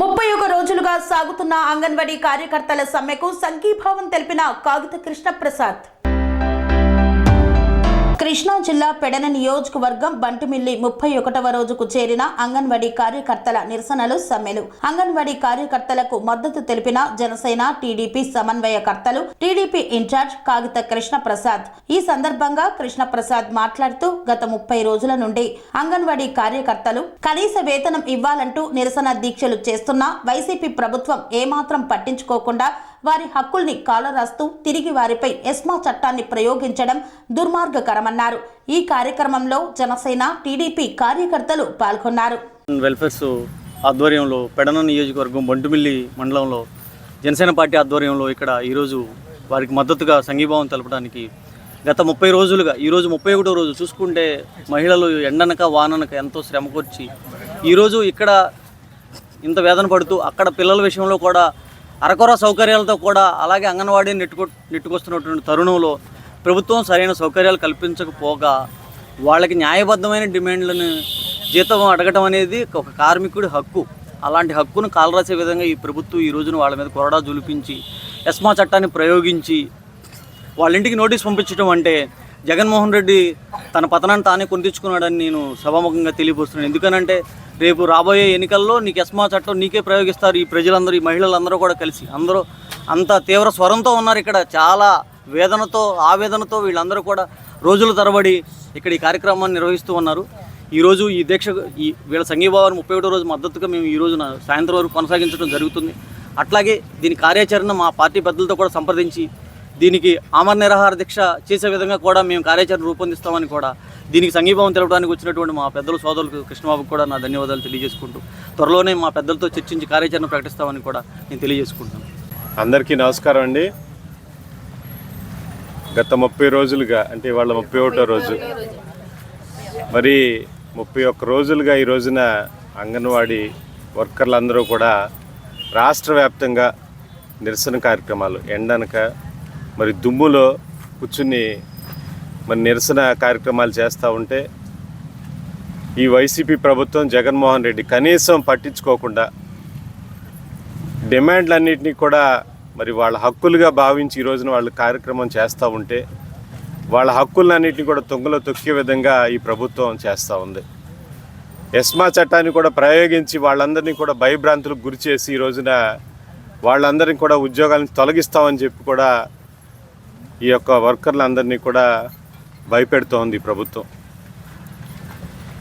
31 రోజులుగా సాగుతున్న అంగన్వాడీ కార్యకర్తల సమ్మెకు సంఘీభావం తెలిపిన కాగిత కృష్ణప్రసాద్. కృష్ణా జిల్లా పెడన నియోజకవర్గం బంటుమిల్లి 31వ రోజుకు చేరిన అంగన్వాడీ కార్యకర్తల నిరసనలు సమ్మెలు. అంగన్వాడీ కార్యకర్తలకు మద్దతు తెలిపిన జనసేన టీడీపీ సమన్వయకర్తలు టీడీపీ ఇన్ఛార్జ్ కాగిత కృష్ణప్రసాద్. ఈ సందర్భంగా కృష్ణప్రసాద్ మాట్లాడుతూ గత 30 రోజుల నుండి అంగన్వాడీ కార్యకర్తలు కనీస వేతనం ఇవ్వాలంటూ నిరసన దీక్షలు చేస్తున్నా వైసీపీ ప్రభుత్వం ఏమాత్రం పట్టించుకోకుండా వారి హక్కుల్ని కాలరాస్తూ తిరిగి వారిపై ఎస్మా చట్టాన్ని ప్రయోగించడం దుర్మార్గకరమన్నారు. ఈ కార్యక్రమంలో జనసేన టీడీపీ కార్యకర్తలు పాల్గొన్నారు. వెల్ఫేర్స్ ఆధ్వర్యంలో పెడన నియోజకవర్గం బంటుమిల్లి మండలంలో జనసేన పార్టీ ఆధ్వర్యంలో ఇక్కడ ఈరోజు వారికి మద్దతుగా సంఘీభావం తెలపడానికి గత 30 రోజులుగా ఈరోజు 31వ రోజు చూసుకుంటే మహిళలు ఎండనక వాననక ఎంతో శ్రమకొచ్చి ఈరోజు ఇక్కడ ఇంత వేదన పడుతూ అక్కడ పిల్లల విషయంలో కూడా అరకొర సౌకర్యాలతో కూడా అలాగే అంగన్వాడీని నెట్టుకొస్తున్నటువంటి తరుణంలో ప్రభుత్వం సరైన సౌకర్యాలు కల్పించకపోగా వాళ్ళకి న్యాయబద్ధమైన డిమాండ్లను జీతం అడగటం అనేది ఒక కార్మికుడి హక్కు. అలాంటి హక్కును కాలరాసే విధంగా ఈ ప్రభుత్వం ఈ రోజున వాళ్ళ మీద కొరడా జులిపించి ఎస్మా చట్టాన్ని ప్రయోగించి వాళ్ళ ఇంటికి నోటీస్ పంపించడం అంటే జగన్మోహన్ రెడ్డి తన పతనాన్ని తానే కొని తెచ్చుకున్నాడని నేను సభాముఖంగా తెలియపరుస్తున్నాను. ఎందుకనంటే రేపు రాబోయే ఎన్నికల్లో నీకు ఎస్మా చట్టం నీకే ప్రయోగిస్తారు. ఈ ప్రజలందరూ ఈ మహిళలందరూ కూడా కలిసి అందరూ అంత తీవ్ర స్వరంతో ఉన్నారు. ఇక్కడ చాలా వేదనతో ఆవేదనతో వీళ్ళందరూ కూడా రోజుల తరబడి ఇక్కడ ఈ కార్యక్రమాన్ని నిర్వహిస్తూ ఉన్నారు. ఈరోజు ఈ దీక్ష వీళ్ళ సంఘీభావాన్ని 31వ రోజు మద్దతుగా మేము ఈ రోజున సాయంత్రం వరకు కొనసాగించడం జరుగుతుంది. అట్లాగే దీని కార్యాచరణ మా పార్టీ పెద్దలతో కూడా సంప్రదించి దీనికి ఆమర నిరాహార దీక్ష చేసే విధంగా కూడా మేము కార్యాచరణ రూపొందిస్తామని కూడా దీనికి సంఘీభావం తెలపడానికి వచ్చినటువంటి మా పెద్దలు సోదరులకు కృష్ణబాబుకు కూడా నా ధన్యవాదాలు తెలియజేసుకుంటూ త్వరలోనే మా పెద్దలతో చర్చించి కార్యాచరణ ప్రకటిస్తామని కూడా నేను తెలియజేసుకుంటాను. అందరికీ నమస్కారం అండి. గత 30 రోజులుగా అంటే వాళ్ళ 31వ రోజు మరి 31 రోజులుగా ఈ రోజున అంగన్వాడీ వర్కర్లందరూ కూడా రాష్ట్ర వ్యాప్తంగా నిరసన కార్యక్రమాలు ఎండనక మరి దుమ్ములో కూర్చుని మరి నిరసన కార్యక్రమాలు చేస్తూ ఉంటే ఈ వైసీపీ ప్రభుత్వం జగన్మోహన్ రెడ్డి కనీసం పట్టించుకోకుండా డిమాండ్లన్నింటినీ కూడా మరి వాళ్ళ హక్కులుగా భావించి ఈ రోజున వాళ్ళు కార్యక్రమం చేస్తూ ఉంటే వాళ్ళ హక్కులన్నింటినీ కూడా తొంగలో తొక్కే విధంగా ఈ ప్రభుత్వం చేస్తూ ఉంది. ఎస్మా చట్టాన్ని కూడా ప్రయోగించి వాళ్ళందరినీ కూడా భయభ్రాంతులకు గురి చేసి ఈ రోజున వాళ్ళందరినీ కూడా ఉద్యోగాలను తొలగిస్తామని చెప్పి కూడా ఈ యొక్క వర్కర్లందరినీ కూడా భయపెడుతోంది ఈ ప్రభుత్వం.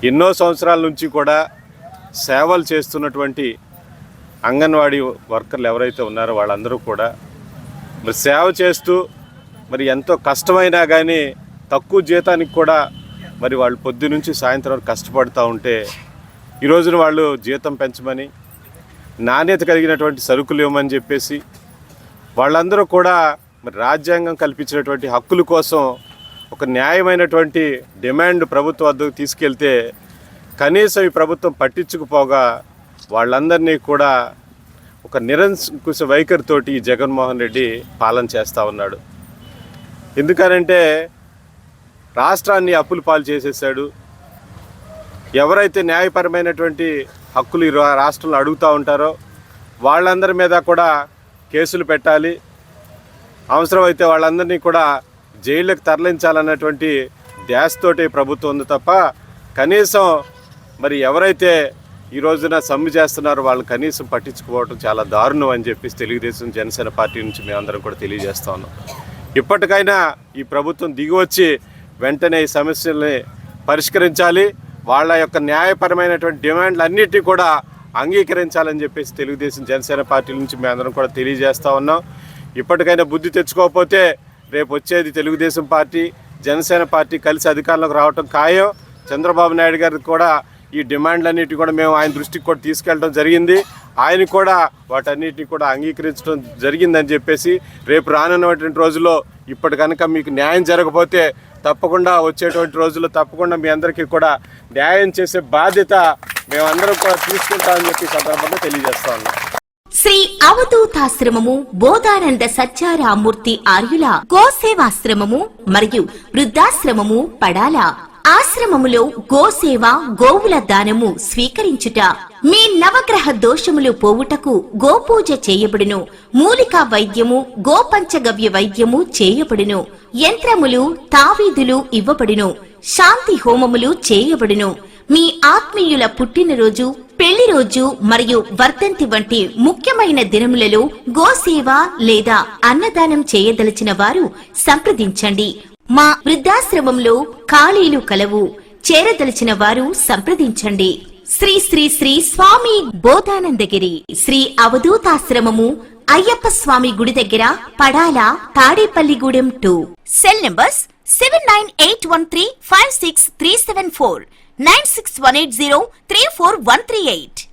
ఎన్నో సంవత్సరాల నుంచి కూడా సేవలు చేస్తున్నటువంటి అంగన్వాడీ వర్కర్లు ఎవరైతే ఉన్నారో వాళ్ళందరూ కూడా మరి సేవ చేస్తూ మరి ఎంతో కష్టమైనా కానీ తక్కువ జీతానికి కూడా మరి వాళ్ళు పొద్దు నుంచి సాయంత్రం వరకు కష్టపడుతూ ఉంటే ఈ రోజున వాళ్ళు జీతం పెంచమని నాణ్యత కలిగినటువంటి సరుకులు ఇవ్వమని చెప్పేసి వాళ్ళందరూ కూడా మరి రాజ్యాంగం కల్పించినటువంటి హక్కుల కోసం ఒక న్యాయమైనటువంటి డిమాండ్ ప్రభుత్వం వద్దకు తీసుకెళ్తే కనీసం ఈ ప్రభుత్వం పట్టించుకుపోగా వాళ్ళందరినీ కూడా ఒక నిరంకుశ వైఖరితోటి జగన్మోహన్ రెడ్డి పాలన చేస్తూ ఉన్నాడు. ఎందుకనంటే రాష్ట్రాన్ని అప్పుల పాలు చేసేసాడు. ఎవరైతే న్యాయపరమైనటువంటి హక్కులు ఈ రాష్ట్రంలో అడుగుతూ ఉంటారో వాళ్ళందరి మీద కూడా కేసులు పెట్టాలి, అవసరమైతే వాళ్ళందరినీ కూడా జైళ్ళకి తరలించాలన్నటువంటి ధ్యాసతోటి ప్రభుత్వం ఉంది తప్ప కనీసం మరి ఎవరైతే ఈ రోజున సమ్మె చేస్తున్నారో వాళ్ళు కనీసం పట్టించుకోవడం చాలా దారుణం అని చెప్పేసి తెలుగుదేశం జనసేన పార్టీ నుంచి మేమందరం కూడా తెలియజేస్తా ఉన్నాం. ఇప్పటికైనా ఈ ప్రభుత్వం దిగివచ్చి వెంటనే ఈ సమస్యల్ని పరిష్కరించాలి, వాళ్ళ యొక్క న్యాయపరమైనటువంటి డిమాండ్లు అన్నిటినీ కూడా అంగీకరించాలని చెప్పేసి తెలుగుదేశం జనసేన పార్టీ నుంచి మేమందరం కూడా తెలియజేస్తూ ఉన్నాం. ఇప్పటికైనా బుద్ధి తెచ్చుకోకపోతే రేపు వచ్చేది తెలుగుదేశం పార్టీ జనసేన పార్టీ కలిసి అధికారంలోకి రావటం ఖాయం. చంద్రబాబు నాయుడు గారికి కూడా ఈ డిమాండ్లన్నిటి కూడా మేము ఆయన దృష్టికి కూడా తీసుకెళ్ళడం జరిగింది. ఆయన కూడా వాటన్నిటిని కూడా అంగీకరించడం జరిగిందని చెప్పేసి రేపు రానున్నటువంటి రోజుల్లో ఇప్పటి కనుక మీకు న్యాయం జరగకపోతే తప్పకుండా వచ్చేటువంటి రోజుల్లో తప్పకుండా మీ అందరికీ కూడా న్యాయం చేసే బాధ్యత మేమందరం కూడా తీసుకుంటామని చెప్పి సందర్భంగా తెలియజేస్తా ఉన్నాం. శ్రీ అవధూతాశ్రమము బోధానంద సత్యారామూర్తి ఆర్యుల గోసేవాశ్రమము మరియు వృద్ధాశ్రమము పడాల ఆశ్రమములో గోసేవ గోవుల దానము స్వీకరించుట మీ నవగ్రహ దోషములు పోవుటకు గోపూజ చేయబడును. మూలికా వైద్యము గోపంచగవ్య వైద్యము చేయబడును. యంత్రములు తావీదులు ఇవ్వబడును. శాంతి హోమములు చేయబడును. మీ ఆత్మీయుల పుట్టినరోజు, పెళ్లి రోజు మరియు వర్ధంతి వంటి ముఖ్యమైన దినములలో గోసేవ లేదా అన్నదానం చేయదలిచిన వారు సంప్రదించండి. మా వృద్ధాశ్రమంలో ఖాళీలు కలవు. చేరదలిచిన వారు సంప్రదించండి. శ్రీ శ్రీ శ్రీ స్వామి బోధానందగిరి శ్రీ అవధూతాశ్రమము, అయ్యప్ప స్వామి గుడి దగ్గర, పడాల, తాడేపల్లిగూడెం 2. Cell numbers 7981356374, 96180341138.